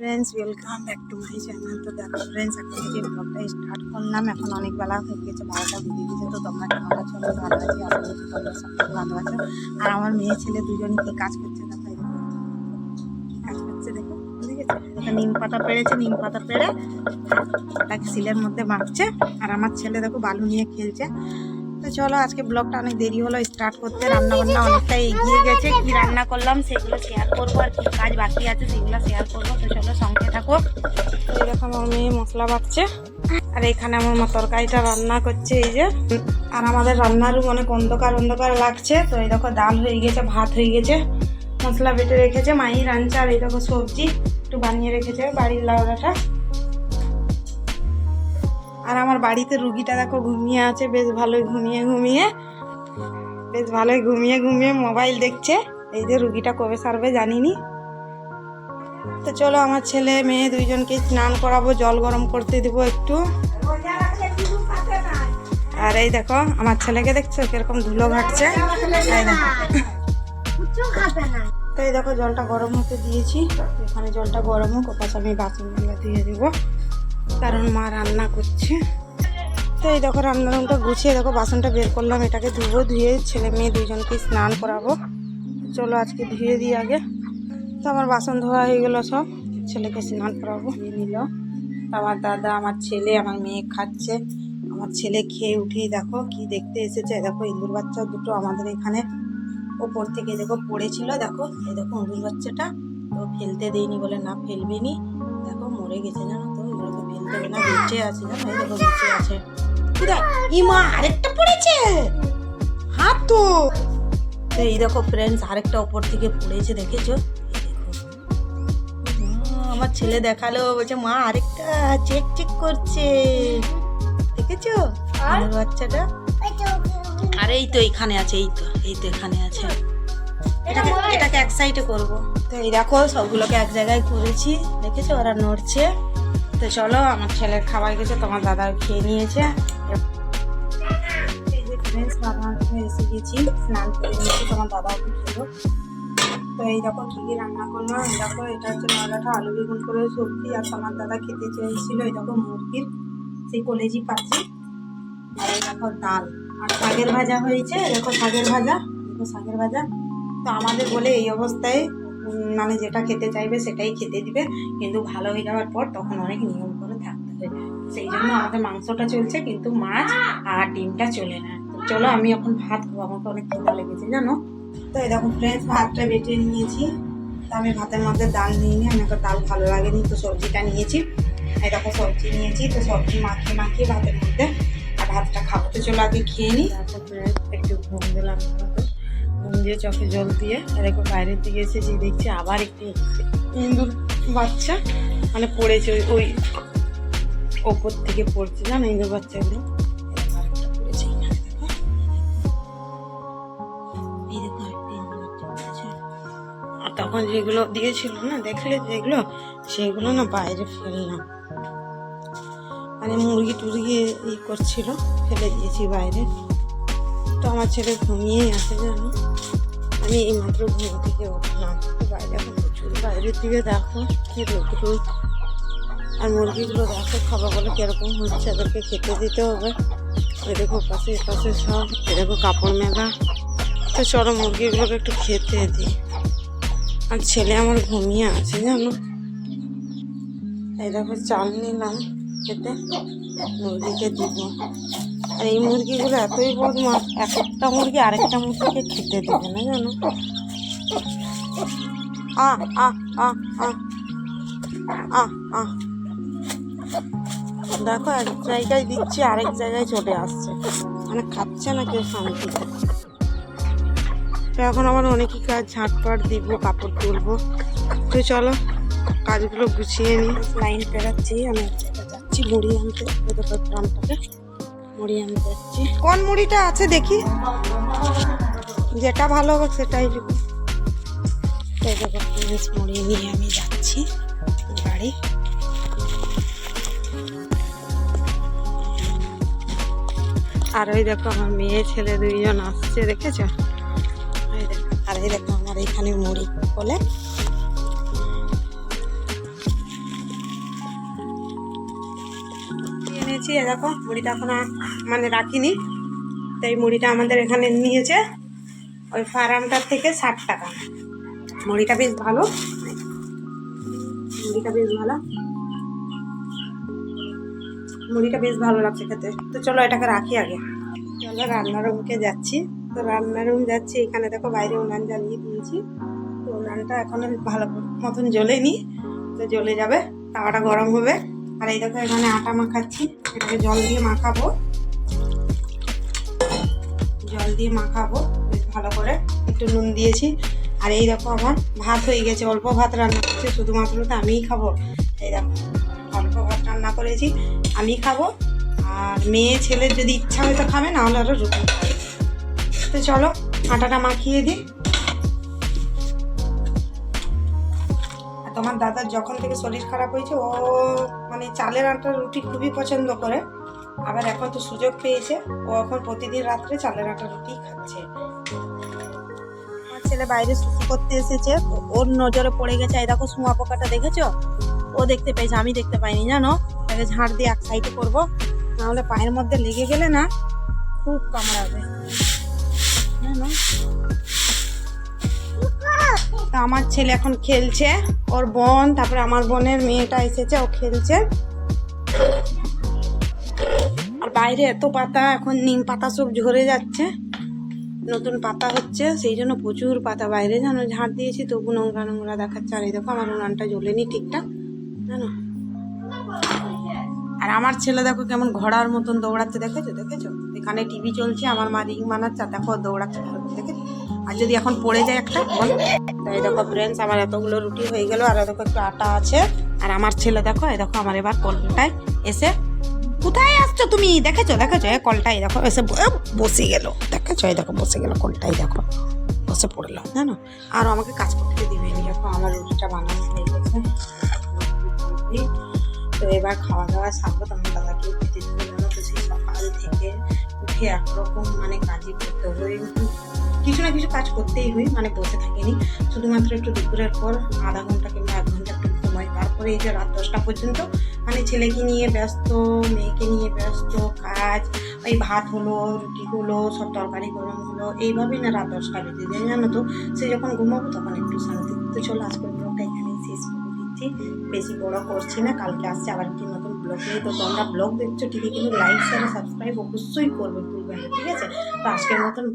Friends, welcome back to my channel. তো দেখো friends, এখন থেকে ব্লগটা স্টার্ট করলাম। এখন অনেক বেলা হয়ে গেছে, 12টা বেজে গেছে। তো তোমরা কেমন আছো? আমি ভালো আছি, আশা করছি তোমরা সবাই ভালো আছো। আর আমার মেয়ে ছেলে দুজনই কি কাজ করছে দেখো, কি কাজ করছে দেখো, দেখেছো? একটা নিম পাতা পেড়েছে, নিম পাতা পেড়ে ওটাকে সিলের মধ্যে মাখছে। আর আমার ছেলে দেখো বালু নিয়ে খেলছে। তো চলো, আজকে ব্লগটা অনেক দেরি হলো স্টার্ট করতে। রান্না বান্না অনেকটা এগিয়ে গেছে। কি রান্না করলাম সেগুলো শেয়ার করবো, আর কি কাজ বাকি আছে সেগুলো শেয়ার করবো। তো চলো সঙ্গে থাকো। তো এই দেখো আমার মেয়ে মশলা বাটছে, আর এখানে আমার মা তরকারিটা রান্না করছে এই যে। আর আমাদের রান্নার রুম অনেক অন্ধকার অন্ধকার লাগছে। তো এই দেখো ডাল হয়ে গেছে, ভাত হয়ে গেছে, মশলা বেটে রেখেছে মাই রাঁধছে। আর এই দেখো সবজি একটু বানিয়ে রেখেছে, বাড়ির লাউডাটা। আর আমার বাড়িতে রুগীটা দেখো ঘুমিয়ে আছে, বেশ ভালোই ঘুমিয়ে মোবাইল দেখছে। এই যে রুগীটা কবে সারবে জানিনি। তো চলো, আমার ছেলে মেয়ে দুইজনকে স্নান করাবো, জল গরম করতে দেবো একটু। আর এই দেখো আমার ছেলেকে দেখছো কিরকম ধুলো ঘাটছে। তো এই দেখো জলটা গরম হতে দিয়েছি। এখানে জলটা গরম হোক, ওপাশে আমি বাসনগুলো দিয়ে দেবো, কারণ মা রান্না করছে। তো এই দেখো রান্নারুমটা গুছিয়ে দেখো বাসনটা বের করলাম, এটাকে ধুবো, ধুয়ে ছেলে মেয়ে দুজনকে স্নান করাবো। চলো আজকে ধুয়ে দিই আগে। তো আমার বাসন ধোয়া হয়ে গেলো সব, ছেলেকে স্নান করাবো। দিয়ে নিল আমার দাদা, আমার ছেলে, আমার মেয়ে খাচ্ছে। আমার ছেলে খেয়ে উঠেই দেখো কি দেখতে এসেছে। দেখো ইঁদুর বাচ্চা দুটো আমাদের এখানে ওপর থেকে দেখো পড়েছিল। দেখো এই দেখো ইঁদুর বাচ্চাটা, তো ফেলতে দেয়নি বলে না ফেলবেনি, দেখো মরে গেছে জানো। তো এগুলোকে ফেলতে হবে না, বেঁচে আছে জানো, এই দেখো বেঁচে আছে। ইমা আরেকটা পড়েছে, হাত তো। এই দেখো ফ্রেন্ডস, আরেকটা ওপর থেকে পড়েছে, দেখেছো? আমার ছেলে দেখালো, বলছে মা আরেকটা চেক চেক করছে, দেখেছো বাচ্চাটা? আর এই তো এইখানে আছে, এই তো এখানে আছে। এটাকে এক সাইডে করবো। তো এই দেখো সবগুলোকে এক জায়গায় করেছি, দেখেছো ওরা নড়ছে। তো চলো, আমার ছেলের খাবার গেছে, তোমার দাদা খেয়ে নিয়েছে। এসে গেছি, স্নান করে নিয়েছি, তোমার দাদাও খেলো। তো এই দেখো কি কি রান্না করলো। এই দেখো এটা হচ্ছে ময়লাটা আলু বেগুন করে সবজি। আর তোমার দাদা খেতে চেয়েছিল এই দেখো মুরগির সেই কলেজি পাচ্ছি। আর এই দেখো ডাল আর শাকের ভাজা হয়েছে। দেখো শাকের ভাজা, দেখো শাকের ভাজা। তো আমাদের বলে এই অবস্থায় মানে যেটা খেতে চাইবে সেটাই খেতে দিবে, কিন্তু ভালো হয়ে যাওয়ার পর তখন অনেক নিয়ম করে থাকতে হয়। সেই জন্য আমাদের মাংসটা চলছে, কিন্তু মাছ আর ডিমটা চলে না। তো চলো আমি এখন ভাত খাবো, আমাকে অনেক খিদা লেগেছে জানো। তো এই দেখো ফ্রেন্ডস, ভাতটা বেটে নিয়েছি। তো আমি ভাতের মধ্যে ডাল নিইনি, আমাকে ডাল ভালো লাগেনি, তো সবজিটা নিয়েছি। এই দেখো সবজি নিয়েছি, তো সবজি মাখিয়ে ভাতের মধ্যে আর ভাতটা খাবো। তো চলো আগে খেয়ে নিই। একটু ঘুম দিলাম, ঘুম দিয়ে চোখে জল দিয়ে দেখো বাইরের দিকে এসেছি, দেখছি আবার একটি ইঁদুর বাচ্চা মানে পড়েছে, ওই ওপর থেকে পড়ছে জানো ইঁদুর বাচ্চাগুলো। তখন যেগুলো দিয়েছিল না, দেখলে যেগুলো, সেগুলো না বাইরে ফেললাম, মানে মুরগি টুরগি করছিল, ফেলে দিয়েছি বাইরে। তো আমার ছেলে ঘুমিয়েই আছে জানো, আমি এইমাত্র ঘুম থেকে উঠলাম। তো বাইরে এখন প্রচুর, বাইরের দিকে দেখো কি রোদ। আর মুরগিগুলো দেখো খাবারগুলো কীরকম হচ্ছে, এদেরকে খেতে দিতে হবে। এ দেখো পাশে সব, এ দেখো কাপড় মেলা। তো চলো মুরগিগুলোকে একটু খেতে দিই। আর ছেলে আমার ঘুমিয়ে আছে জানো। এই দেখো চাল নিলাম খেতে, মুরগিকে দিব। আর এই মুরগিগুলো এতই বদমাস, একটা মুরগি আরেকটা মুরগিকে খেতে দেবে না জানো। দেখো এক জায়গায় দিচ্ছি, আরেক জায়গায় চলে আসছে, মানে খাচ্ছে না কেউ শান্তিতে। তো এখন আমার অনেকই কাজ, ঝাঁটপাট দিব, কাপড় তুলবো। তো চলো কাজগুলো গুছিয়ে নিই। লাইন পেরাচ্ছি, আমি যাচ্ছি মুড়ি আনতে, গ্রামটাকে মুড়ি আনতে যাচ্ছি। কোন মুড়িটা আছে দেখি, যেটা ভালো হবে সেটাই নেব। মুড়ি নিয়ে আমি যাচ্ছি বাড়ি। আর ওই দেখো আমার মেয়ে ছেলে দুইজন আসছে, দেখেছো? আর এই দেখো আমার এখানে মুড়ি বলে নিয়েছি, এ দেখো মুড়িটা এখন মানে রাখিনি, তো এই মুড়িটা আমাদের এখানে নিয়েছে ওই ফার্মটার থেকে 60 টাকা। মুড়িটা বেশ ভালো, মুড়িটা বেশ ভালো, মুড়িটা বেশ ভালো লাগছে খেতে। তো চলো এটাকে রাখি আগে, চলো রান্নার রুমকে যাচ্ছি। তো রান্নার রুম যাচ্ছি, এখানে দেখো বাইরে উনান জ্বালিয়ে দিয়েছি, তো উনানটা এখন ভালো মতন জ্বলেনি, তো জ্বলে যাবে, তাওয়াটা গরম হবে। আর এই দেখো এখানে আটা মাখাচ্ছি, এটাকে জল দিয়ে মাখাবো, জল দিয়ে মাখাবো বেশ ভালো করে, একটু নুন দিয়েছি। আর এই দেখো আমার ভাত হয়ে গেছে, অল্প ভাত রান্না করছি, শুধুমাত্র তো আমিই খাবো। এই দেখো অল্প ভাত রান্না করেছি, আমি খাবো, আর মেয়ে ছেলের যদি ইচ্ছা হয় তো খাবে, না হলে আরও রুটি খাবে। তো চলো আটাটা মাখিয়ে দিই। আর তোমার দাদার যখন থেকে শরীর খারাপ হয়েছে, ও মানে চালের আটার রুটি খুবই পছন্দ করে, আবার এখন তো সুযোগ পেয়েছে, ও এখন প্রতিদিন রাত্রে চালের আটার রুটি খাচ্ছে। আমার ছেলে বাইরে শুশু করতে এসেছে, ওর নজরে পড়ে গেছে, এই দেখো শুঁয়া পোকাটা দেখেছো, ও দেখতে পেয়েছে, আমি দেখতে পাইনি জানো। তাকে ঝাড় দিয়ে এক সাইডে করবো, নাহলে পায়ের মধ্যে লেগে গেলে না খুব কামড়াবে জানো। তা আমার ছেলে এখন খেলছে, ওর বোন, তারপরে আমার বোনের মেয়েটা এসেছে, ও খেলছে। আর বাইরে এত পাতা, এখন নিম পাতা সব ঝরে যাচ্ছে, নতুন পাতা হচ্ছে, সেই জন্য প্রচুর পাতা বাইরে জানো। ঝাড় দিয়েছি তবু নোংরা নোংরা দেখাচ্ছে। আর এই দেখো আমার উনানটা জ্বলেনি ঠিকঠাক জানো। আর আমার ছেলে দেখো কেমন ঘোড়ার মতন দৌড়াচ্ছে, দেখেছো দেখেছো, এখানে টিভি চলছে, আমার মা রিং বানাচ্ছে, দেখো দৌড়াচ্ছে ভালো করে, দেখেছো। আর যদি এখন পড়ে যায় একটা বল। তাই দেখো ফ্রেন্ডস, আমার এতগুলো রুটি হয়ে গেল, আর দেখো একটু আটা আছে। আর আমার ছেলে দেখো, এই দেখো আমার এবার কলটায় এসে, কোথায় আসছো তুমি, দেখেছো দেখেছো, এই কলটাই দেখো এসে বসে গেল, দেখেছো, এই দেখো বসে গেল কলটাই, দেখো বসে পড়লো জানো। আর আমাকে কাজ করতে দিবেনি, দেখো আমার রুটিটা বানানো হয়ে গেছে। তো এবার খাওয়া দাওয়া সারবো, তোমার দাদাকে খেতে দেবো জানো। তো সেই সকাল থেকে উঠে একরকম মানে কাজই করতে হয়, কিছু না কিছু কাজ করতেই হয়, মানে বসে থাকিনি। শুধুমাত্র একটু দুপুরের পর আধা ঘন্টা কিংবা 1 ঘন্টা একটু ঘুমাই, তারপরে এই যে রাত 10টা পর্যন্ত মানে ছেলেকে নিয়ে ব্যস্ত, মেয়েকে নিয়ে ব্যস্ত, কাজ, ওই ভাত হলো, রুটি হলো, সব তরকারি গরম হলো, এইভাবেই না রাত 10টা বেজে যায় জানো। তো সে যখন ঘুমাবো তখন একটু শান্তি। তো চলো আজকের ব্লগটা এখানেই শেষ করে দিচ্ছি, বেশি বড় করছি না, কালকে আসছে আবার একটি নতুন ব্লগ নিয়ে। তো তোমরা ব্লগ দেখছো ঠিকই, কিন্তু লাইক শেয়ার সাবস্ক্রাইব অবশ্যই করবে, ভুলবে না, ঠিক আছে। তো আজকের মতন